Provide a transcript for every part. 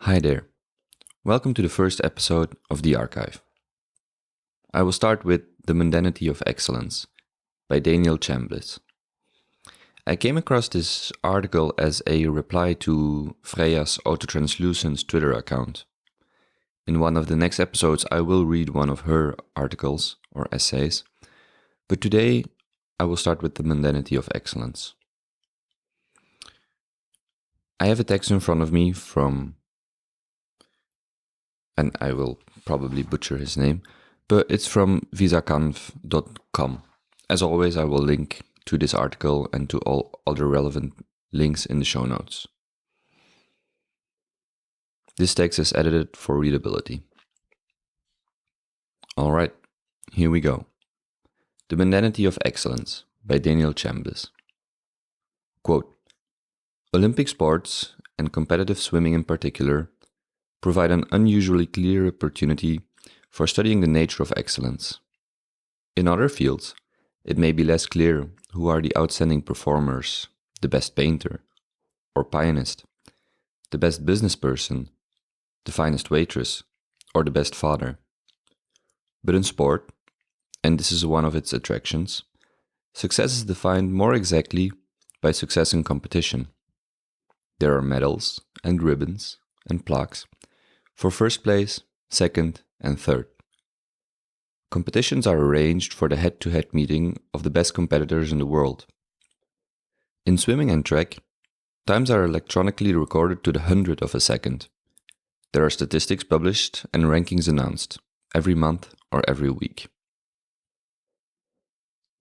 Hi there. Welcome to the first episode of The Archive. I will start with The Mundanity of Excellence by Daniel Chambliss. I came across this article as a reply to Freyja's Autotranslucent's Twitter account. In one of the next episodes, I will read one of her articles or essays, but today I will start with The Mundanity of Excellence. I have a text in front of me from, and I will probably butcher his name, but it's from Visakan.com. As always, I will link to this article and to all other relevant links in the show notes. This text is edited for readability. Alright, here we go. The Mundanity of Excellence by Daniel Chambliss. Quote, Olympic sports, and competitive swimming in particular, provide an unusually clear opportunity for studying the nature of excellence. In other fields, it may be less clear who are the outstanding performers, the best painter or pianist, the best business person, the finest waitress, or the best father. But in sport, and this is one of its attractions, success is defined more exactly by success in competition. There are medals and ribbons and plaques for first place, second, and third. Competitions are arranged for the head-to-head meeting of the best competitors in the world. In swimming and track, times are electronically recorded to the hundredth of a second. There are statistics published and rankings announced every month or every week.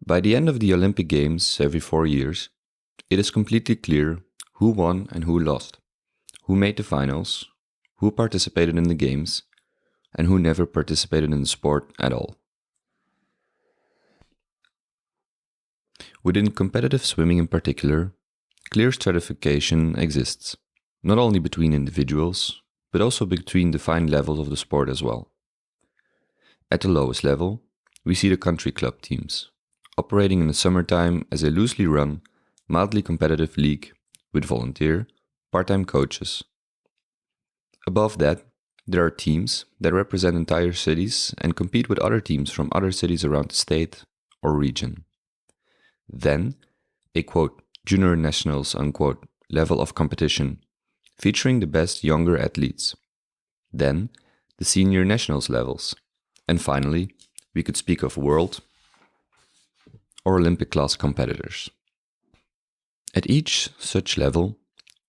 By the end of the Olympic Games every 4 years, it is completely clear who won and who lost, who made the finals, who participated in the games, and who never participated in the sport at all. Within competitive swimming in particular, clear stratification exists, not only between individuals, but also between defined levels of the sport as well. At the lowest level, we see the country club teams, operating in the summertime as a loosely run, mildly competitive league with volunteer, part-time coaches. Above that, there are teams that represent entire cities and compete with other teams from other cities around the state or region. Then, a quote, junior nationals unquote level of competition, featuring the best younger athletes. Then, the senior nationals levels. And finally, we could speak of world or Olympic class competitors. At each such level,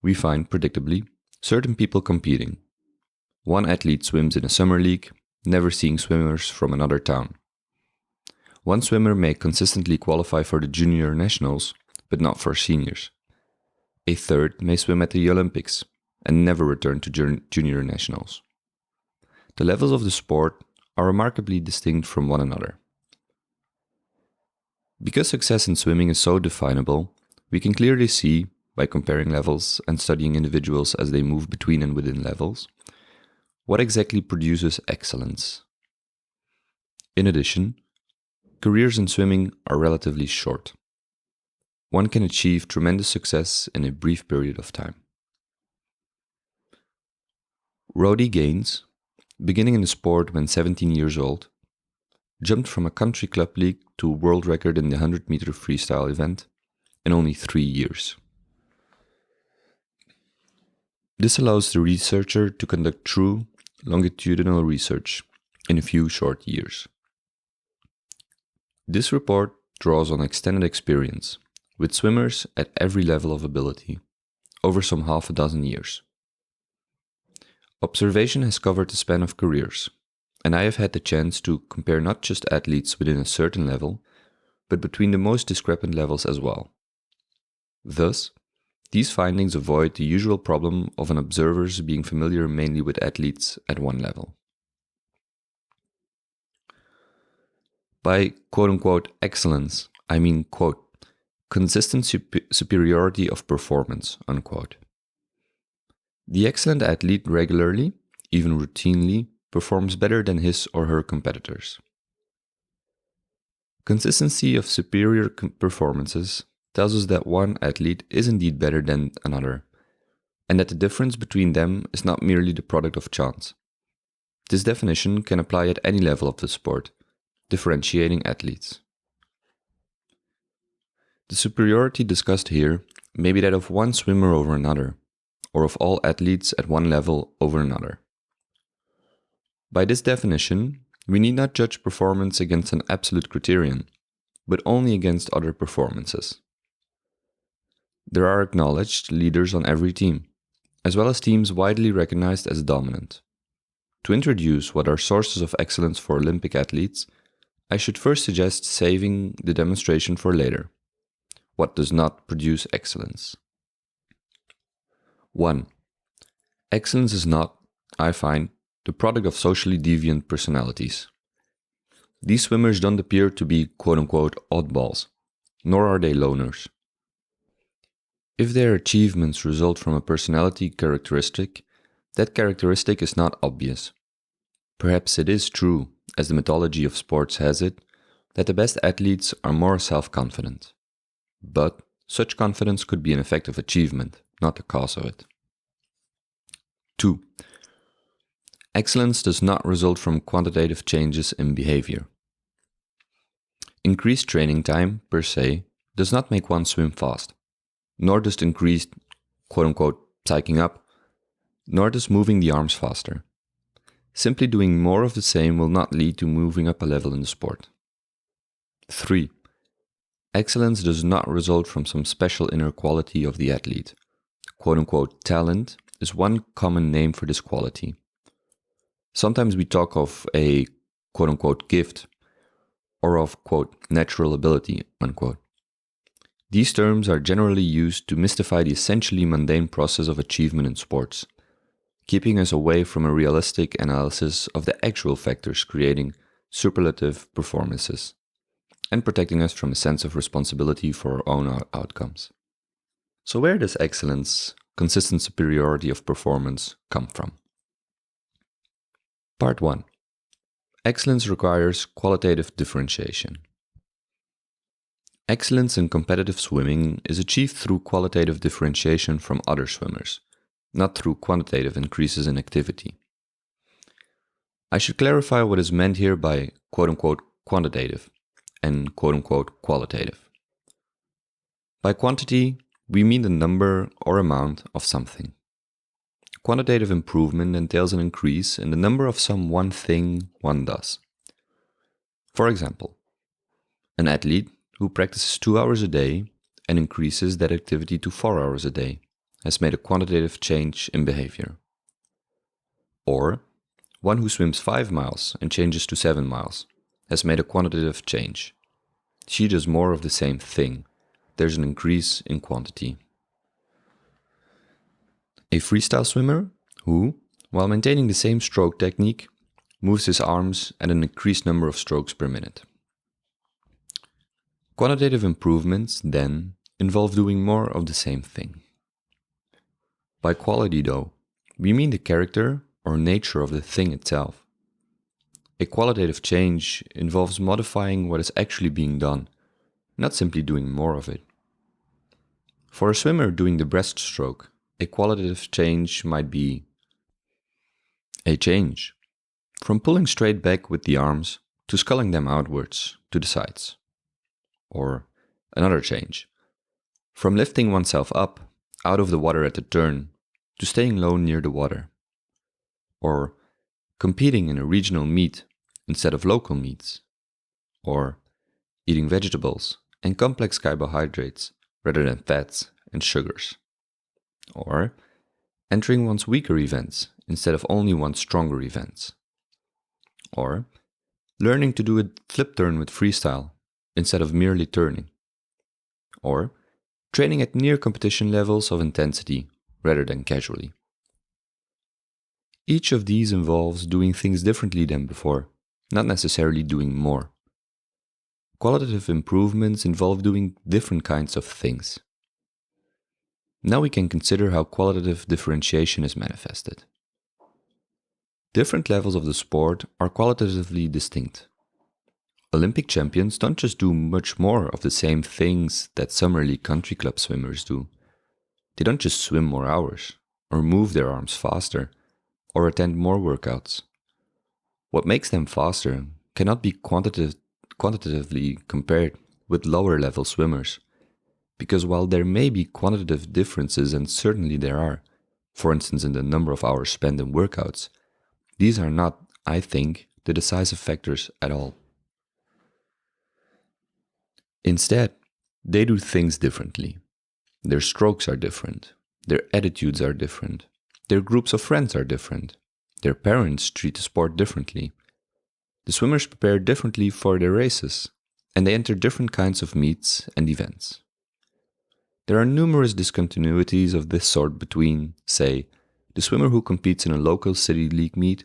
we find, predictably, certain people competing. One athlete swims in a summer league, never seeing swimmers from another town. One swimmer may consistently qualify for the junior nationals, but not for seniors. A third may swim at the Olympics and never return to junior nationals. The levels of the sport are remarkably distinct from one another. Because success in swimming is so definable, we can clearly see, by comparing levels and studying individuals as they move between and within levels, what exactly produces excellence. In addition, careers in swimming are relatively short. One can achieve tremendous success in a brief period of time. Rody Gaines, beginning in the sport when 17 years old, jumped from a country club league to a world record in the 100-meter freestyle event in only 3 years. This allows the researcher to conduct true, longitudinal research in a few short years. This report draws on extended experience with swimmers at every level of ability over some half a dozen years. Observation has covered the span of careers, and I have had the chance to compare not just athletes within a certain level, but between the most discrepant levels as well. Thus, these findings avoid the usual problem of an observer's being familiar mainly with athletes at one level. By quote-unquote excellence, I mean quote, consistent superiority of performance, unquote. The excellent athlete regularly, even routinely, performs better than his or her competitors. Consistency of superior performances tells us that one athlete is indeed better than another, and that the difference between them is not merely the product of chance. This definition can apply at any level of the sport, differentiating athletes. The superiority discussed here may be that of one swimmer over another, or of all athletes at one level over another. By this definition, we need not judge performance against an absolute criterion, but only against other performances. There are acknowledged leaders on every team, as well as teams widely recognized as dominant. To introduce what are sources of excellence for Olympic athletes, I should first suggest saving the demonstration for later. What does not produce excellence? 1. Excellence is not, I find, the product of socially deviant personalities. These swimmers don't appear to be quote-unquote oddballs, nor are they loners. If their achievements result from a personality characteristic, that characteristic is not obvious. Perhaps it is true, as the mythology of sports has it, that the best athletes are more self-confident. But such confidence could be an effect of achievement, not the cause of it. 2. Excellence does not result from quantitative changes in behavior. Increased training time, per se, does not make one swim fast, nor does increased, quote-unquote, psyching up, nor does moving the arms faster. Simply doing more of the same will not lead to moving up a level in the sport. 3. Excellence does not result from some special inner quality of the athlete. Quote-unquote, talent is one common name for this quality. Sometimes we talk of a quote-unquote gift or of quote natural ability, unquote. These terms are generally used to mystify the essentially mundane process of achievement in sports, keeping us away from a realistic analysis of the actual factors creating superlative performances, and protecting us from a sense of responsibility for our own outcomes. So where does excellence, consistent superiority of performance, come from? Part 1. Excellence requires qualitative differentiation. Excellence in competitive swimming is achieved through qualitative differentiation from other swimmers, not through quantitative increases in activity. I should clarify what is meant here by quote-unquote quantitative and quote-unquote qualitative. By quantity, we mean the number or amount of something. Quantitative improvement entails an increase in the number of some one thing one does. For example, an athlete who practices 2 hours a day and increases that activity to 4 hours a day has made a quantitative change in behavior. Or, one who swims 5 miles and changes to 7 miles has made a quantitative change. She does more of the same thing. There's an increase in quantity. A freestyle swimmer who, while maintaining the same stroke technique, moves his arms at an increased number of strokes per minute. Quantitative improvements, then, involve doing more of the same thing. By quality, though, we mean the character or nature of the thing itself. A qualitative change involves modifying what is actually being done, not simply doing more of it. For a swimmer doing the breaststroke, a qualitative change might be a change from pulling straight back with the arms to sculling them outwards to the sides. Or another change, from lifting oneself up out of the water at the turn to staying low near the water. Or competing in a regional meet instead of local meets. Or eating vegetables and complex carbohydrates rather than fats and sugars. Or entering one's weaker events instead of only one's stronger events. Or learning to do a flip turn with freestyle instead of merely turning. Or training at near competition levels of intensity rather than casually. Each of these involves doing things differently than before, not necessarily doing more. Qualitative improvements involve doing different kinds of things. Now we can consider how qualitative differentiation is manifested. Different levels of the sport are qualitatively distinct. Olympic champions don't just do much more of the same things that Summer League country club swimmers do. They don't just swim more hours, or move their arms faster, or attend more workouts. What makes them faster cannot be quantitatively compared with lower level swimmers, because while there may be quantitative differences, and certainly there are, for instance in the number of hours spent in workouts, these are not, I think, the decisive factors at all. Instead, they do things differently. Their strokes are different, their attitudes are different, their groups of friends are different, their parents treat the sport differently. The swimmers prepare differently for their races, and they enter different kinds of meets and events. There are numerous discontinuities of this sort between, say, the swimmer who competes in a local city league meet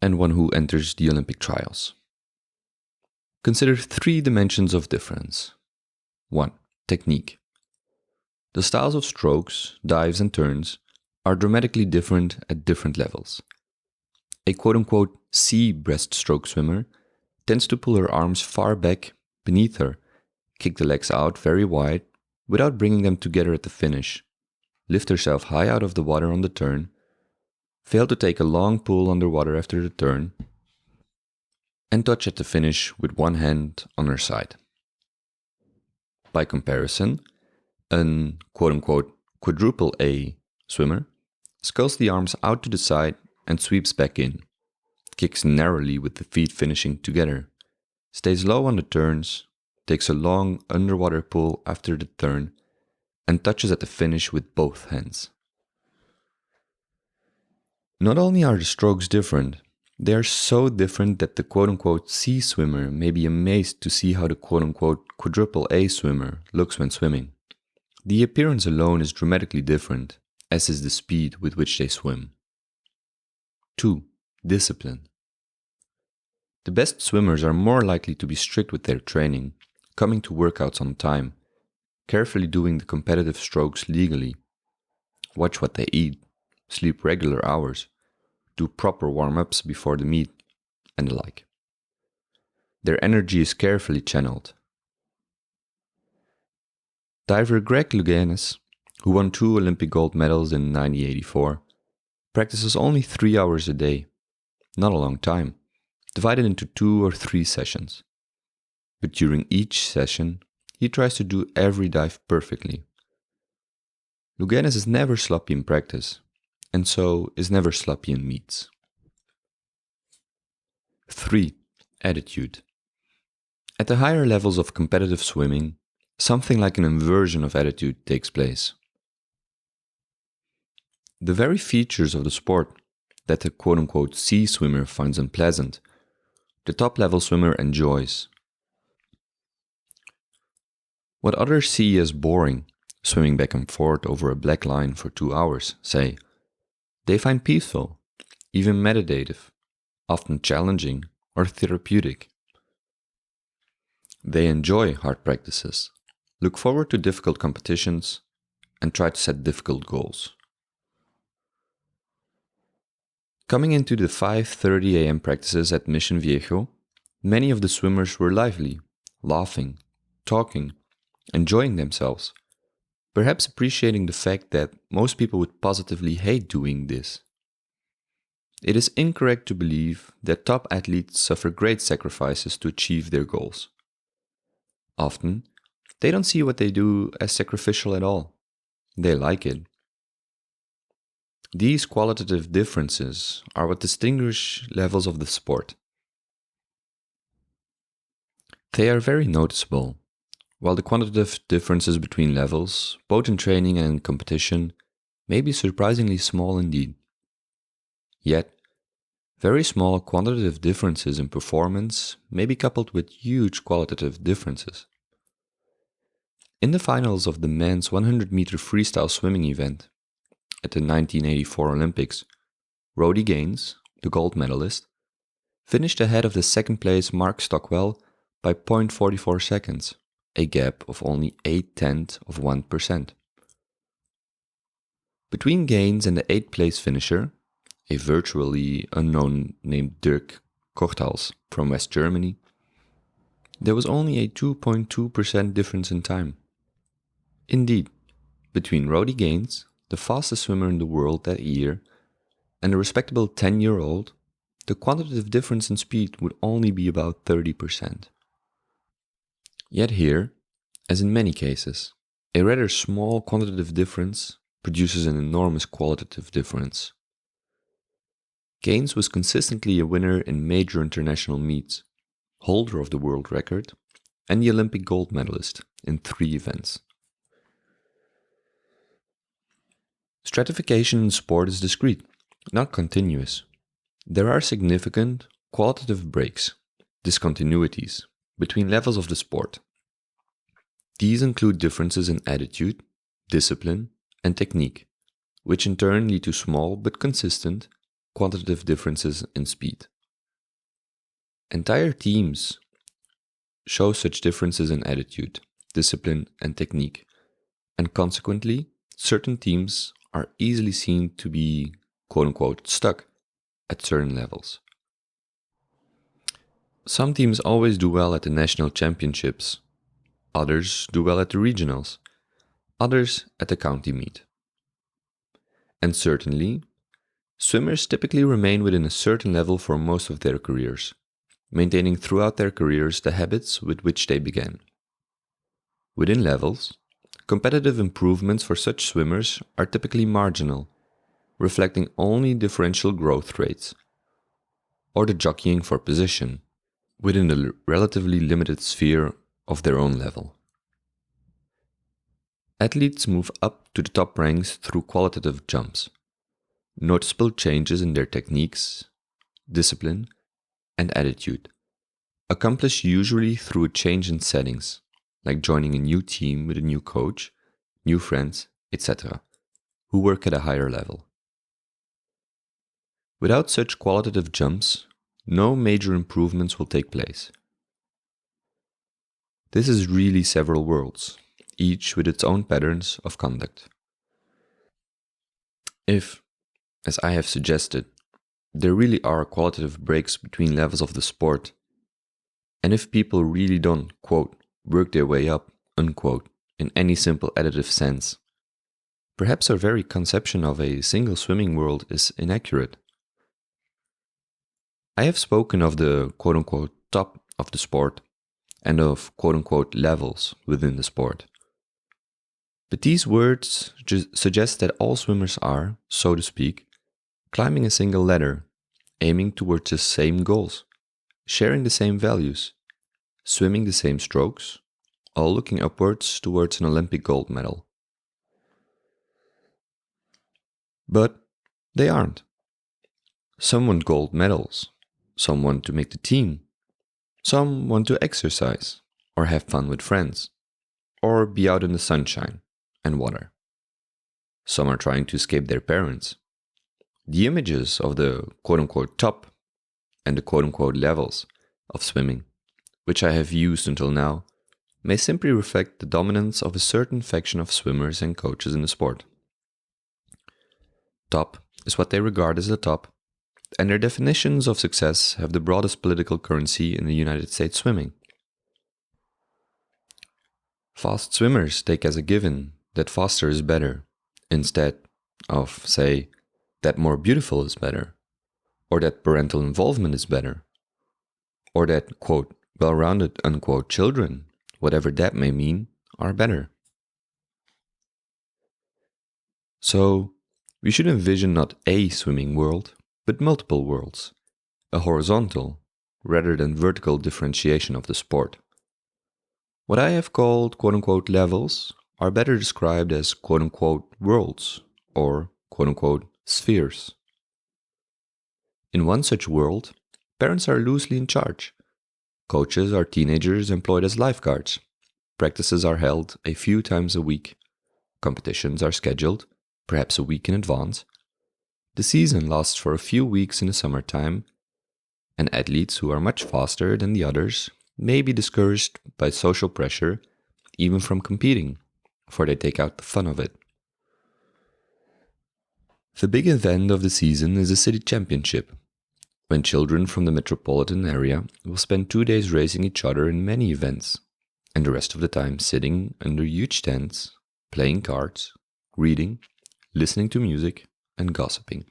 and one who enters the Olympic trials. Consider 3 dimensions of difference. 1. Technique. The styles of strokes, dives and turns are dramatically different at different levels. A quote-unquote C breaststroke swimmer tends to pull her arms far back beneath her, kick the legs out very wide without bringing them together at the finish, lift herself high out of the water on the turn, fail to take a long pull underwater after the turn, and touch at the finish with one hand on her side. By comparison, an quote-unquote quadruple A swimmer sculls the arms out to the side and sweeps back in, kicks narrowly with the feet finishing together, stays low on the turns, takes a long underwater pull after the turn, and touches at the finish with both hands. Not only are the strokes different, they are so different that the quote-unquote C swimmer may be amazed to see how the quote-unquote quadruple A swimmer looks when swimming. The appearance alone is dramatically different, as is the speed with which they swim. 2. Discipline. The best swimmers are more likely to be strict with their training, coming to workouts on time, carefully doing the competitive strokes legally, watch what they eat, sleep regular hours, do proper warm-ups before the meet, and the like. Their energy is carefully channeled. Diver Greg Louganis, who won 2 Olympic gold medals in 1984, practices only 3 hours a day, not a long time, divided into 2 or 3 sessions. But during each session, he tries to do every dive perfectly. Louganis is never sloppy in practice, and so is never sloppy in meets. 3. Attitude. At the higher levels of competitive swimming, something like an inversion of attitude takes place. The very features of the sport that the quote-unquote C swimmer finds unpleasant, the top-level swimmer enjoys. What others see as boring, swimming back and forth over a black line for 2 hours, say, they find peaceful, even meditative, often challenging or therapeutic. They enjoy hard practices, look forward to difficult competitions, and try to set difficult goals. Coming into the 5:30 a.m. practices at Mission Viejo, many of the swimmers were lively, laughing, talking, enjoying themselves, perhaps appreciating the fact that most people would positively hate doing this. It is incorrect to believe that top athletes suffer great sacrifices to achieve their goals. Often, they don't see what they do as sacrificial at all. They like it. These qualitative differences are what distinguish levels of the sport. They are very noticeable, while the quantitative differences between levels, both in training and in competition, may be surprisingly small indeed. Yet, very small quantitative differences in performance may be coupled with huge qualitative differences. In the finals of the men's 100-meter freestyle swimming event at the 1984 Olympics, Rody Gaines, the gold medalist, finished ahead of the second-place Mark Stockwell by 0.44 seconds, a gap of only 0.8%. Between Gaines and the 8th-place finisher, a virtually unknown named Dirk Kochtals from West Germany, there was only a 2.2% difference in time. Indeed, between Rody Gaines, the fastest swimmer in the world that year, and a respectable 10-year-old, the quantitative difference in speed would only be about 30%. Yet here, as in many cases, a rather small quantitative difference produces an enormous qualitative difference. Keynes was consistently a winner in major international meets, holder of the world record, and the Olympic gold medalist in 3 events. Stratification in sport is discrete, not continuous. There are significant qualitative breaks, discontinuities, between levels of the sport. These include differences in attitude, discipline, and technique, which in turn lead to small but consistent quantitative differences in speed. Entire teams show such differences in attitude, discipline, and technique, and consequently, certain teams are easily seen to be quote-unquote stuck at certain levels. Some teams always do well at the national championships, others do well at the regionals, others at the county meet. And certainly, swimmers typically remain within a certain level for most of their careers, maintaining throughout their careers the habits with which they began. Within levels, competitive improvements for such swimmers are typically marginal, reflecting only differential growth rates, or the jockeying for position, within the relatively limited sphere of their own level. Athletes move up to the top ranks through qualitative jumps, noticeable changes in their techniques, discipline, and attitude, accomplished usually through a change in settings, like joining a new team with a new coach, new friends, etc., who work at a higher level. Without such qualitative jumps, no major improvements will take place. This is really several worlds, each with its own patterns of conduct. If, as I have suggested, there really are qualitative breaks between levels of the sport, and if people really don't, quote, work their way up, unquote, in any simple additive sense, perhaps our very conception of a single swimming world is inaccurate. I have spoken of the quote-unquote top of the sport and of quote-unquote levels within the sport. But these words suggest that all swimmers are, so to speak, climbing a single ladder, aiming towards the same goals, sharing the same values, swimming the same strokes, all looking upwards towards an Olympic gold medal. But they aren't. Some want gold medals, some want to make the team, some want to exercise or have fun with friends, or be out in the sunshine and water. Some are trying to escape their parents. The images of the quote-unquote top and the quote-unquote levels of swimming, which I have used until now, may simply reflect the dominance of a certain faction of swimmers and coaches in the sport. Top is what they regard as the top, and their definitions of success have the broadest political currency in the United States swimming. Fast swimmers take as a given that faster is better, instead of, say, that more beautiful is better, or that parental involvement is better, or that, quote, well-rounded, unquote, children, whatever that may mean, are better. So, we should envision not a swimming world, but multiple worlds, a horizontal rather than vertical differentiation of the sport. What I have called quote-unquote levels are better described as quote-unquote worlds or quote-unquote spheres. In one such world, parents are loosely in charge. Coaches are teenagers employed as lifeguards. Practices are held a few times a week. Competitions are scheduled, perhaps a week in advance. The season lasts for a few weeks in the summertime, and athletes who are much faster than the others may be discouraged by social pressure, even from competing, for they take out the fun of it. The big event of the season is the city championship, when children from the metropolitan area will spend 2 days racing each other in many events, and the rest of the time sitting under huge tents, playing cards, reading, listening to music, and gossiping.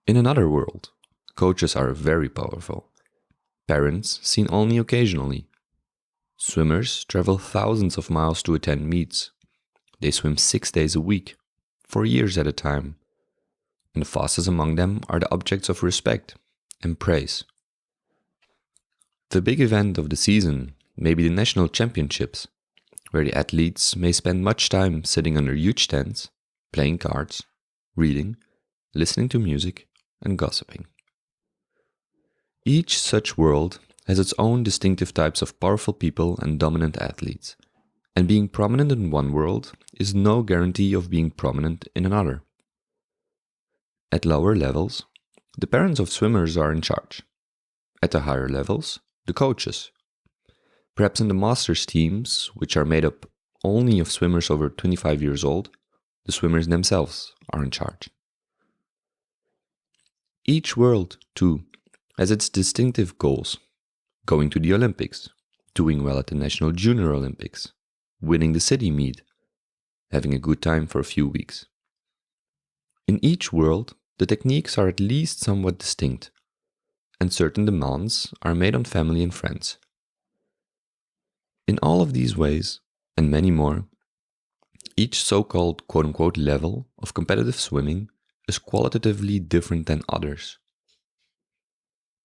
In another world, coaches are very powerful. Parents seen only occasionally. Swimmers travel thousands of miles to attend meets. They swim 6 days a week, for years at a time. And the fastest among them are the objects of respect and praise. The big event of the season may be the national championships, where the athletes may spend much time sitting under huge tents, playing cards, reading, listening to music, and gossiping. Each such world has its own distinctive types of powerful people and dominant athletes, and being prominent in one world is no guarantee of being prominent in another. At lower levels, the parents of swimmers are in charge. At the higher levels, the coaches. Perhaps in the masters teams, which are made up only of swimmers over 25 years old, the swimmers themselves are in charge. Each world, too, has its distinctive goals. Going to the Olympics, doing well at the National Junior Olympics, winning the city meet, having a good time for a few weeks. In each world, the techniques are at least somewhat distinct, and certain demands are made on family and friends. In all of these ways, and many more, each so-called quote-unquote level of competitive swimming is qualitatively different than others.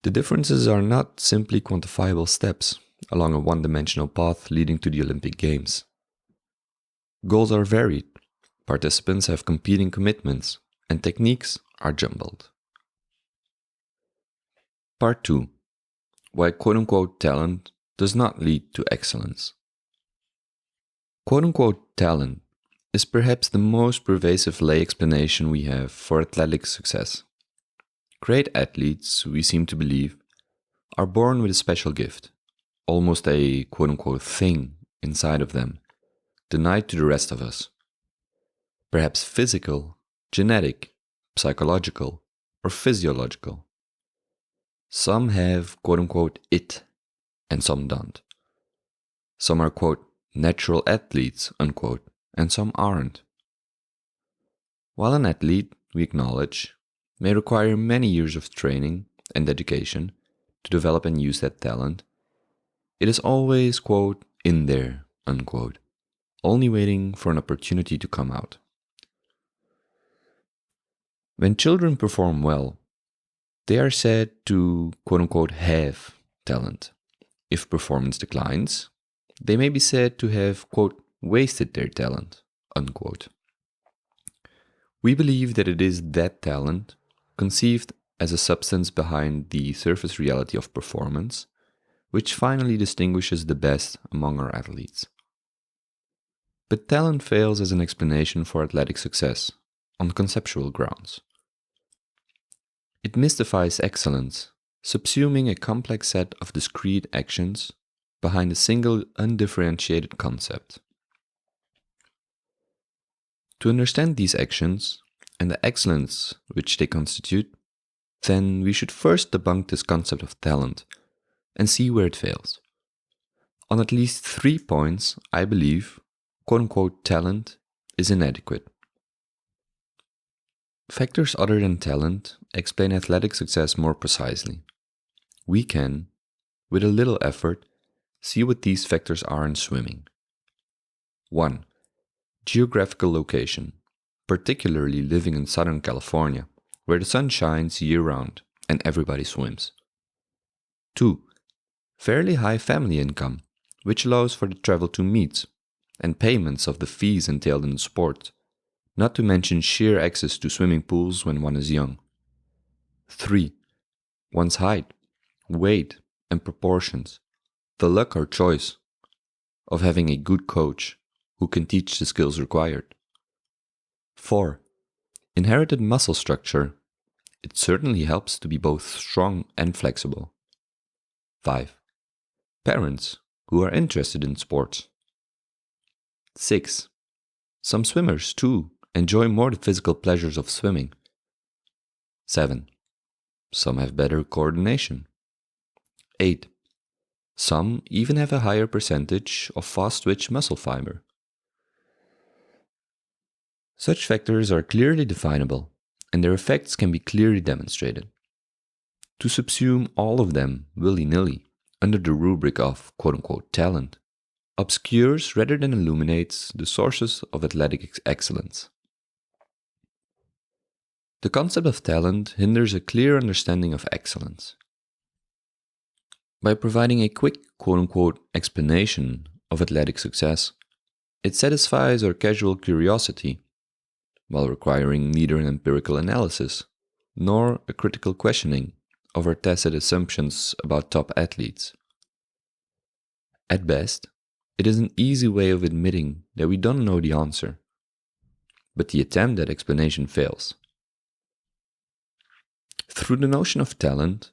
The differences are not simply quantifiable steps along a one-dimensional path leading to the Olympic Games. Goals are varied, participants have competing commitments, and techniques are jumbled. Part 2. Why quote-unquote talent does not lead to excellence. Quote-unquote talent is perhaps the most pervasive lay explanation we have for athletic success. Great athletes, we seem to believe, are born with a special gift, almost a quote-unquote thing inside of them, denied to the rest of us. Perhaps physical, genetic, psychological, or physiological. Some have quote-unquote it, and some don't. Some are quote natural athletes, unquote, and some aren't. While an athlete, we acknowledge, may require many years of training and dedication to develop and use that talent, it is always, quote, in there, unquote, only waiting for an opportunity to come out. When children perform well, they are said to, quote unquote, have talent. If performance declines, they may be said to have, quote, wasted their talent, unquote. We believe that it is that talent, conceived as a substance behind the surface reality of performance, which finally distinguishes the best among our athletes. But talent fails as an explanation for athletic success, on conceptual grounds. It mystifies excellence, subsuming a complex set of discrete actions behind a single undifferentiated concept. To understand these actions and the excellence which they constitute, then we should first debunk this concept of talent and see where it fails. On at least 3 points, I believe, quote-unquote talent is inadequate. Factors other than talent explain athletic success more precisely. We can, with a little effort, see what these factors are in swimming. 1. Geographical location, particularly living in Southern California, where the sun shines year-round and everybody swims. 2. Fairly high family income, which allows for the travel to meets and payments of the fees entailed in the sport, not to mention sheer access to swimming pools when one is young. 3. One's height, weight, and proportions, the luck or choice of having a good coach who can teach the skills required. 4. Inherited muscle structure. It certainly helps to be both strong and flexible. 5. Parents who are interested in sports. 6. Some swimmers, too, enjoy more the physical pleasures of swimming. 7. Some have better coordination. 8. Some even have a higher percentage of fast-twitch muscle fiber. Such factors are clearly definable, and their effects can be clearly demonstrated. To subsume all of them willy-nilly under the rubric of quote-unquote talent obscures rather than illuminates the sources of athletic excellence. The concept of talent hinders a clear understanding of excellence. By providing a quick quote-unquote explanation of athletic success, it satisfies our casual curiosity, while requiring neither an empirical analysis nor a critical questioning of our tacit assumptions about top athletes. At best, it is an easy way of admitting that we don't know the answer, but the attempt at explanation fails. Through the notion of talent,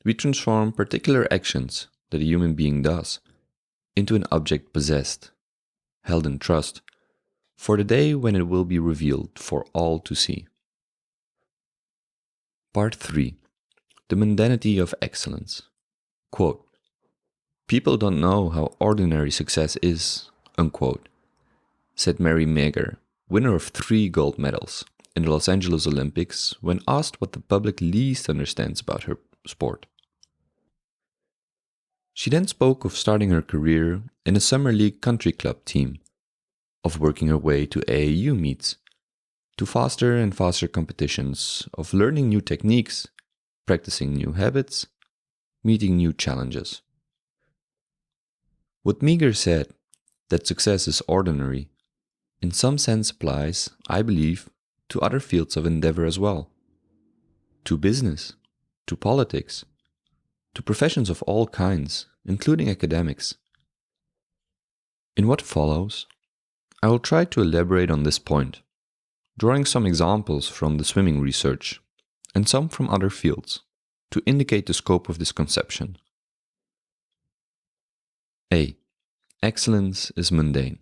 we transform particular actions that a human being does into an object possessed, held in trust, for the day when it will be revealed for all to see. Part 3. The Mundanity of Excellence. Quote, "People don't know how ordinary success is," unquote, said Mary Meagher, winner of 3 gold medals in the Los Angeles Olympics, when asked what the public least understands about her sport. She then spoke of starting her career in a summer league country club team, of working her way to AAU meets, to faster and faster competitions, of learning new techniques, practicing new habits, meeting new challenges. What Meagher said, that success is ordinary, in some sense applies, I believe, to other fields of endeavor as well. To business, to politics, to professions of all kinds, including academics. In what follows, I will try to elaborate on this point, drawing some examples from the swimming research and some from other fields to indicate the scope of this conception. A. Excellence is mundane.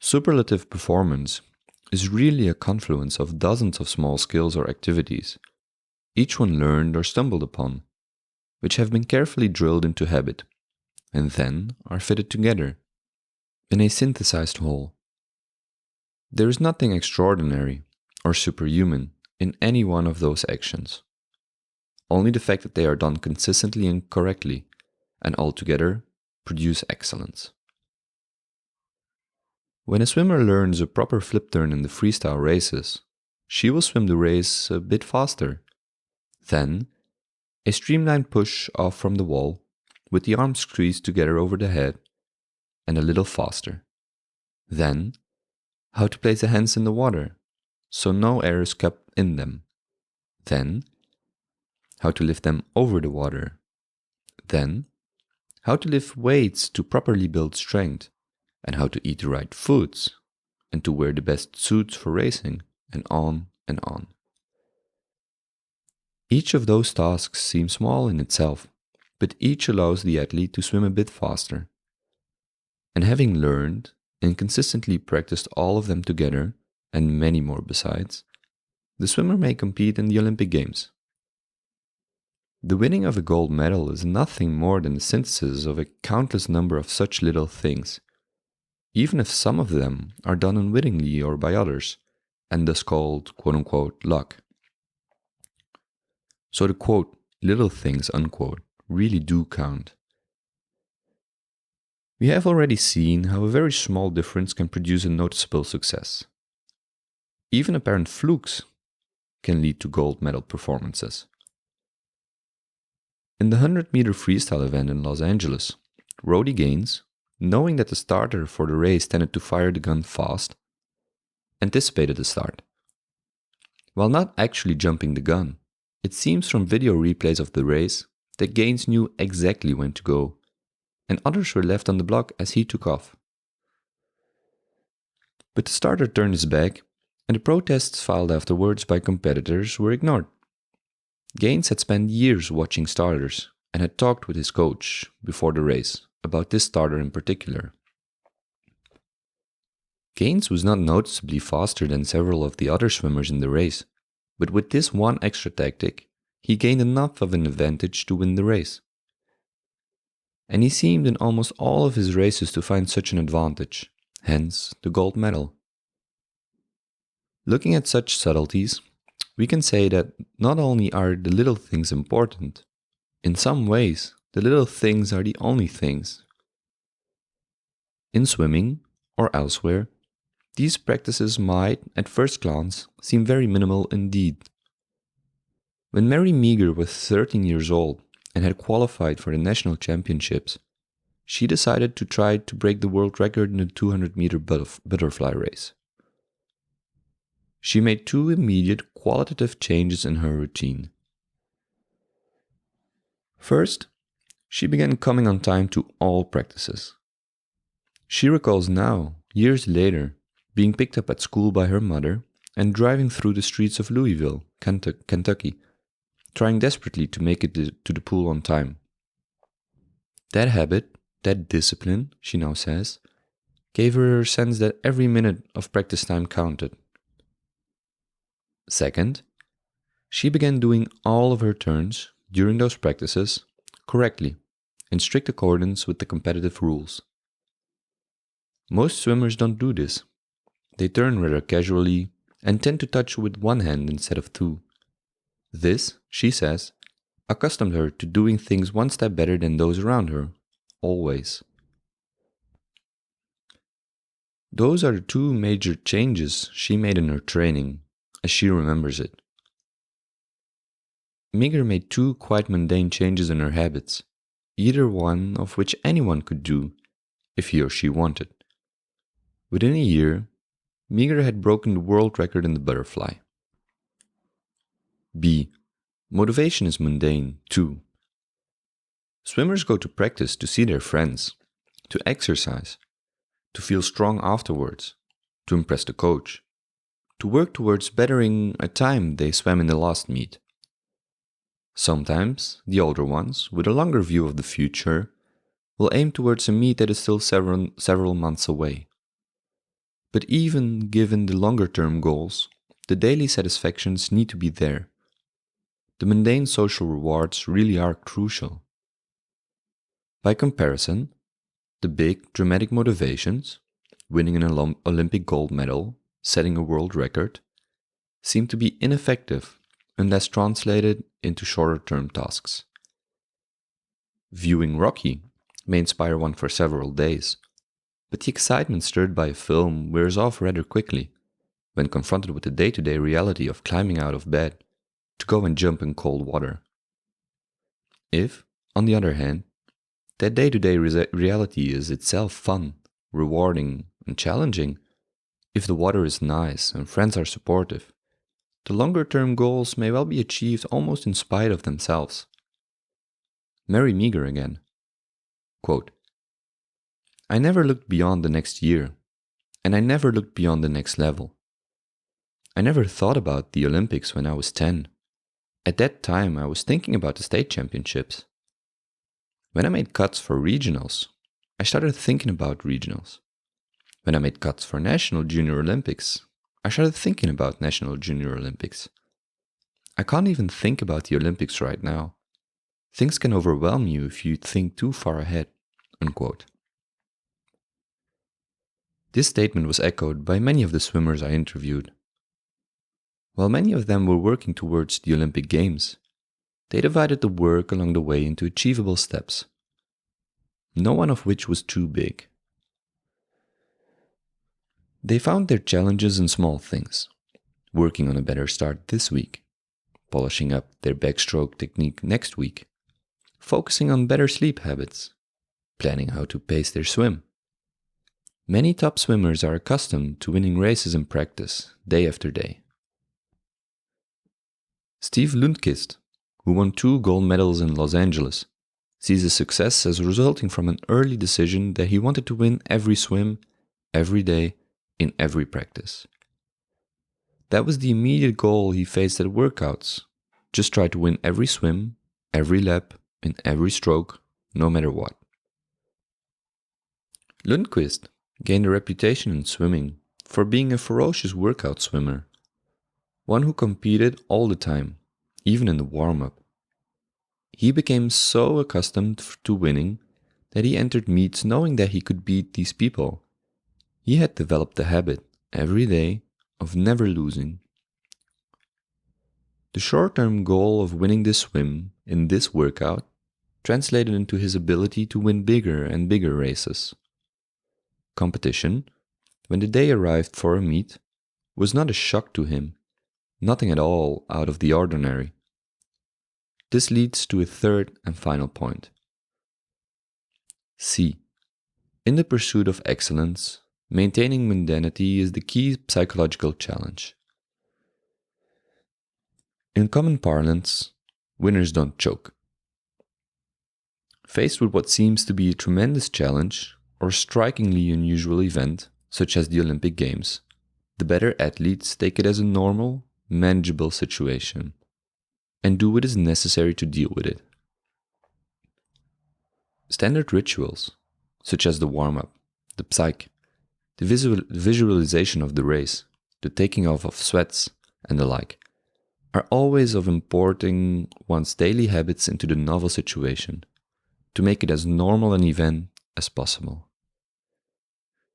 Superlative performance is really a confluence of dozens of small skills or activities, each one learned or stumbled upon, which have been carefully drilled into habit, and then are fitted together in a synthesized whole. There is nothing extraordinary or superhuman in any one of those actions, only the fact that they are done consistently and correctly, and altogether produce excellence. When a swimmer learns a proper flip turn in the freestyle races, she will swim the race a bit faster. Then, a streamlined push off from the wall, with the arms squeezed together over the head, and a little faster. Then, how to place the hands in the water, so no air is kept in them. Then, how to lift them over the water. Then, how to lift weights to properly build strength, and how to eat the right foods, and to wear the best suits for racing, and on and on. Each of those tasks seems small in itself, but each allows the athlete to swim a bit faster. And having learned and consistently practiced all of them together, and many more besides, the swimmer may compete in the Olympic Games. The winning of a gold medal is nothing more than the synthesis of a countless number of such little things, even if some of them are done unwittingly or by others, and thus called quote-unquote luck. So the quote, little things unquote, really do count. We have already seen how a very small difference can produce a noticeable success. Even apparent flukes can lead to gold medal performances. In the 100-meter freestyle event in Los Angeles, Roddy Gaines, knowing that the starter for the race tended to fire the gun fast, anticipated the start. While not actually jumping the gun, it seems from video replays of the race that Gaines knew exactly when to go, and others were left on the block as he took off. But the starter turned his back, and the protests filed afterwards by competitors were ignored. Gaines had spent years watching starters and had talked with his coach before the race about this starter in particular. Gaines was not noticeably faster than several of the other swimmers in the race, but with this one extra tactic, he gained enough of an advantage to win the race. And he seemed in almost all of his races to find such an advantage, hence the gold medal. Looking at such subtleties, we can say that not only are the little things important, in some ways, the little things are the only things. In swimming, or elsewhere, these practices might, at first glance, seem very minimal indeed. When Mary Meagher was 13 years old and had qualified for the national championships, she decided to try to break the world record in the 200-meter butterfly race. She made two immediate qualitative changes in her routine. First, she began coming on time to all practices. She recalls now, years later, being picked up at school by her mother and driving through the streets of Louisville, Kentucky, trying desperately to make it to the pool on time. That habit, that discipline, she now says, gave her a sense that every minute of practice time counted. Second, she began doing all of her turns during those practices correctly, in strict accordance with the competitive rules. Most swimmers don't do this. They turn rather casually and tend to touch with one hand instead of two. This, she says, accustomed her to doing things one step better than those around her, always. Those are the two major changes she made in her training, as she remembers it. Meagher made two quite mundane changes in her habits, either one of which anyone could do, if he or she wanted. Within a year, Meagher had broken the world record in the butterfly. B. Motivation is mundane, too. Swimmers go to practice to see their friends, to exercise, to feel strong afterwards, to impress the coach, to work towards bettering a time they swam in the last meet. Sometimes, the older ones, with a longer view of the future, will aim towards a meet that is still several months away. But even given the longer-term goals, the daily satisfactions need to be there. The mundane social rewards really are crucial. By comparison, the big, dramatic motivations, winning an Olympic gold medal, setting a world record, seem to be ineffective unless translated into shorter-term tasks. Viewing Rocky may inspire one for several days, but the excitement stirred by a film wears off rather quickly when confronted with the day-to-day reality of climbing out of bed to go and jump in cold water. If, on the other hand, that day-to-day reality is itself fun, rewarding, and challenging, if the water is nice and friends are supportive, the longer-term goals may well be achieved almost in spite of themselves. Mary Meagher again. Quote, I never looked beyond the next year, and I never looked beyond the next level. I never thought about the Olympics when I was 10. At that time, I was thinking about the state championships. When I made cuts for regionals, I started thinking about regionals. When I made cuts for National Junior Olympics, I started thinking about National Junior Olympics. I can't even think about the Olympics right now. Things can overwhelm you if you think too far ahead. Unquote. This statement was echoed by many of the swimmers I interviewed. While many of them were working towards the Olympic Games, they divided the work along the way into achievable steps, no one of which was too big. They found their challenges in small things, working on a better start this week, polishing up their backstroke technique next week, focusing on better sleep habits, planning how to pace their swim. Many top swimmers are accustomed to winning races in practice, day after day. Steve Lundqvist, who won 2 gold medals in Los Angeles, sees his success as resulting from an early decision that he wanted to win every swim, every day, in every practice. That was the immediate goal he faced at workouts. Just try to win every swim, every lap, in every stroke, no matter what. Lundqvist gained a reputation in swimming for being a ferocious workout swimmer, one who competed all the time, even in the warm-up. He became so accustomed to winning that he entered meets knowing that he could beat these people. He had developed the habit, every day, of never losing. The short-term goal of winning this swim in this workout translated into his ability to win bigger and bigger races. Competition, when the day arrived for a meet, was not a shock to him, nothing at all out of the ordinary. This leads to a third and final point. C. In the pursuit of excellence, maintaining mundanity is the key psychological challenge. In common parlance, winners don't choke. Faced with what seems to be a tremendous challenge or strikingly unusual event, such as the Olympic Games, the better athletes take it as a normal, manageable situation and do what is necessary to deal with it. Standard rituals, such as the warm-up, the psych, the visualization of the race, the taking off of sweats, and the like, are always of importing one's daily habits into the novel situation, to make it as normal an event as possible.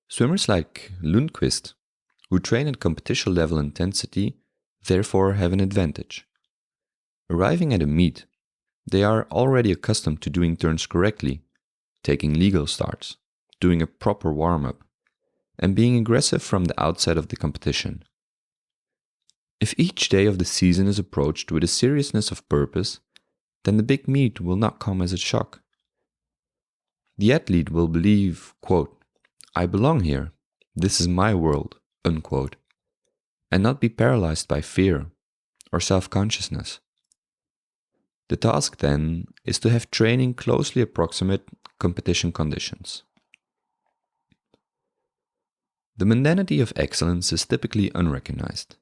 Swimmers like Lundqvist, who train at competition level intensity, therefore have an advantage. Arriving at a meet, they are already accustomed to doing turns correctly, taking legal starts, doing a proper warm-up, and being aggressive from the outset of the competition. If each day of the season is approached with a seriousness of purpose, then the big meet will not come as a shock. The athlete will believe, quote, "I belong here, this is my world," unquote, and not be paralyzed by fear or self-consciousness. The task then is to have training closely approximate competition conditions. The mundanity of excellence is typically unrecognized.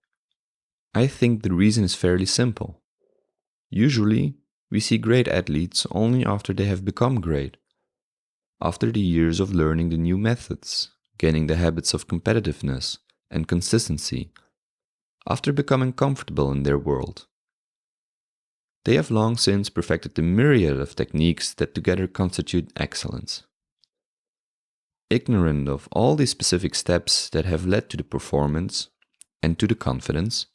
I think the reason is fairly simple. Usually, we see great athletes only after they have become great, after the years of learning the new methods, gaining the habits of competitiveness and consistency, after becoming comfortable in their world. They have long since perfected the myriad of techniques that together constitute excellence. Ignorant of all the specific steps that have led to the performance and to the confidence,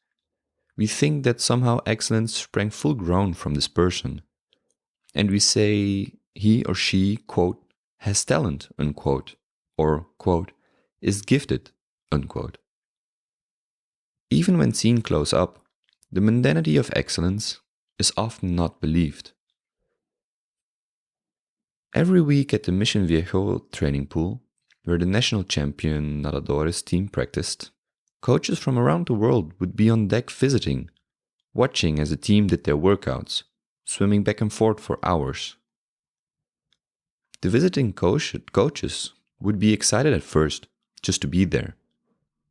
we think that somehow excellence sprang full grown from this person, and we say he or she, quote, has talent, unquote, or, quote, is gifted, unquote. Even when seen close up, the mundanity of excellence is often not believed. Every week at the Mission Viejo training pool, where the national champion nadadores team practiced, coaches from around the world would be on deck visiting, watching as the team did their workouts, swimming back and forth for hours. The visiting coaches would be excited at first, just to be there.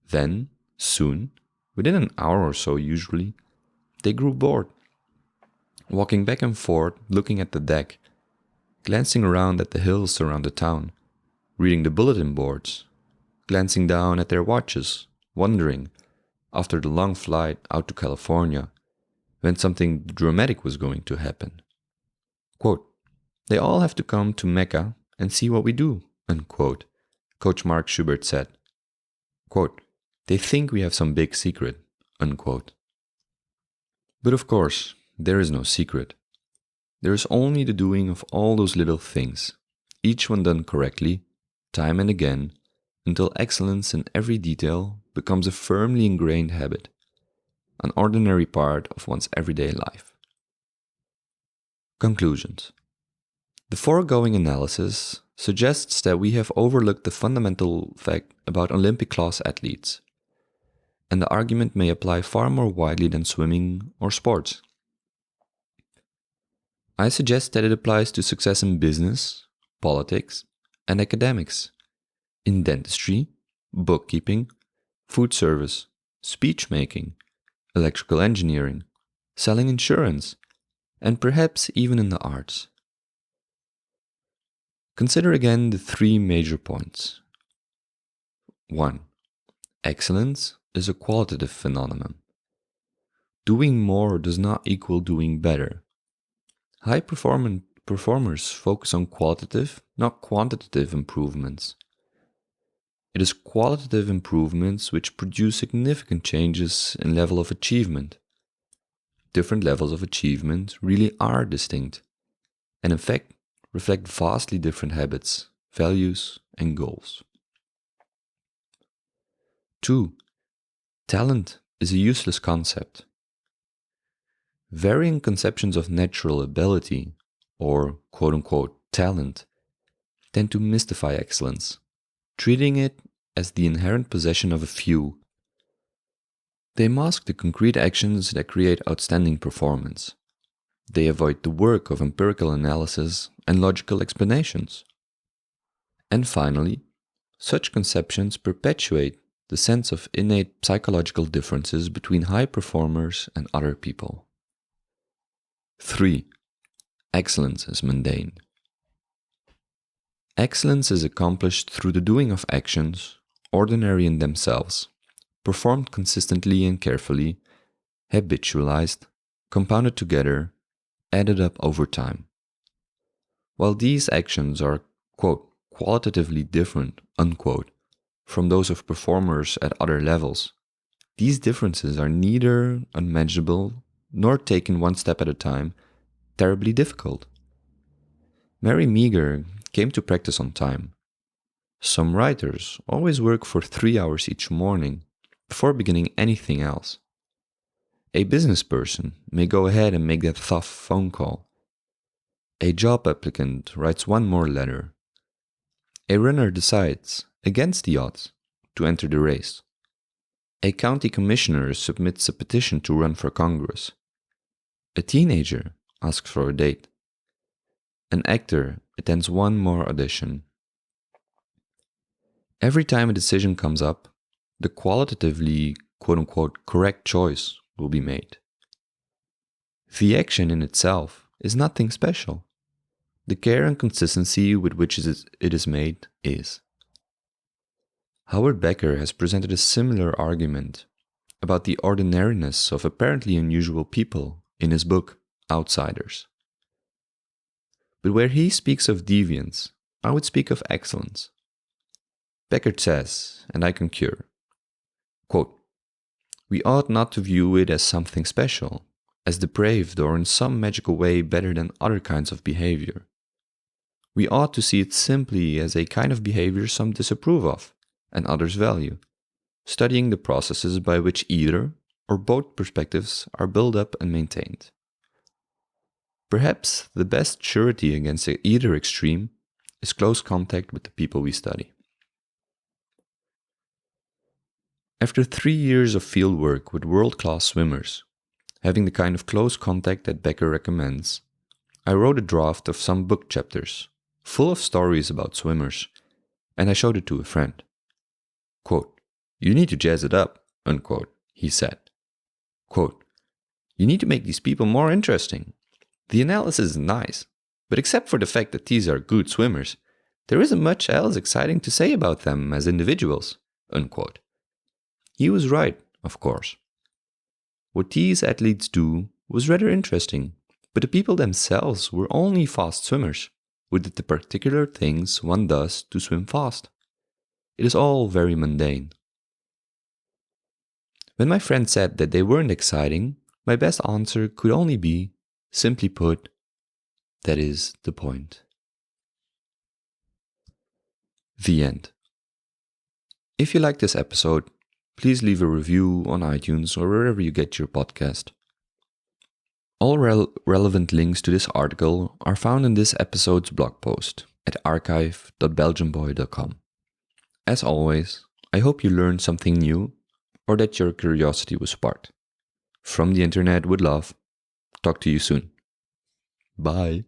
Then, soon, within an hour or so usually, they grew bored, walking back and forth, looking at the deck, glancing around at the hills around the town, reading the bulletin boards, glancing down at their watches, wondering, after the long flight out to California, when something dramatic was going to happen. Quote, "They all have to come to Mecca and see what we do," unquote, Coach Mark Schubert said. Quote, "They think we have some big secret," unquote. But of course, there is no secret. There is only the doing of all those little things, each one done correctly, time and again, until excellence in every detail becomes a firmly ingrained habit, an ordinary part of one's everyday life. Conclusions. The foregoing analysis suggests that we have overlooked the fundamental fact about Olympic-class athletes, and the argument may apply far more widely than swimming or sports. I suggest that it applies to success in business, politics, and academics, in dentistry, bookkeeping, food service, speech making, electrical engineering, selling insurance, and perhaps even in the arts. Consider again the three major points. 1. Excellence is a qualitative phenomenon. Doing more does not equal doing better. High performers focus on qualitative, not quantitative improvements. It is qualitative improvements which produce significant changes in level of achievement. Different levels of achievement really are distinct, and in fact reflect vastly different habits, values, and goals. 2. Talent is a useless concept. Varying conceptions of natural ability, or quote-unquote talent, tend to mystify excellence, treating it as the inherent possession of a few. They mask the concrete actions that create outstanding performance. They avoid the work of empirical analysis and logical explanations. And finally, such conceptions perpetuate the sense of innate psychological differences between high performers and other people. 3. Excellence is mundane. Excellence is accomplished through the doing of actions, ordinary in themselves, performed consistently and carefully, habitualized, compounded together, added up over time. While these actions are, quote, qualitatively different, unquote, from those of performers at other levels, these differences are neither unmanageable nor, taken one step at a time, terribly difficult. Mary Meagher came to practice on time. Some writers always work for 3 hours each morning before beginning anything else. A business person may go ahead and make that tough phone call. A job applicant writes one more letter. A runner decides, against the odds, to enter the race. A county commissioner submits a petition to run for Congress. A teenager asks for a date. An actor attends one more audition. Every time a decision comes up, the qualitatively quote-unquote correct choice will be made. The action in itself is nothing special. The care and consistency with which it is made is. Howard Becker has presented a similar argument about the ordinariness of apparently unusual people in his book Outsiders. But where he speaks of deviance, I would speak of excellence. Becker says, and I concur, quote, "We ought not to view it as something special, as depraved or in some magical way better than other kinds of behavior. We ought to see it simply as a kind of behavior some disapprove of and others value, studying the processes by which either or both perspectives are built up and maintained. Perhaps the best surety against either extreme is close contact with the people we study." After 3 years of field work with world-class swimmers, having the kind of close contact that Becker recommends, I wrote a draft of some book chapters, full of stories about swimmers, and I showed it to a friend. Quote, "You need to jazz it up," unquote, he said. Quote, "You need to make these people more interesting. The analysis is nice, but except for the fact that these are good swimmers, there isn't much else exciting to say about them as individuals," unquote. He was right, of course. What these athletes do was rather interesting, but the people themselves were only fast swimmers, who did the particular things one does to swim fast. It is all very mundane. When my friend said that they weren't exciting, my best answer could only be, simply put, that is the point. The end. If you like this episode, please leave a review on iTunes or wherever you get your podcast. All relevant links to this article are found in this episode's blog post at archive.belgiumboy.com. As always, I hope you learned something new or that your curiosity was sparked. From the internet with love. Talk to you soon. Bye.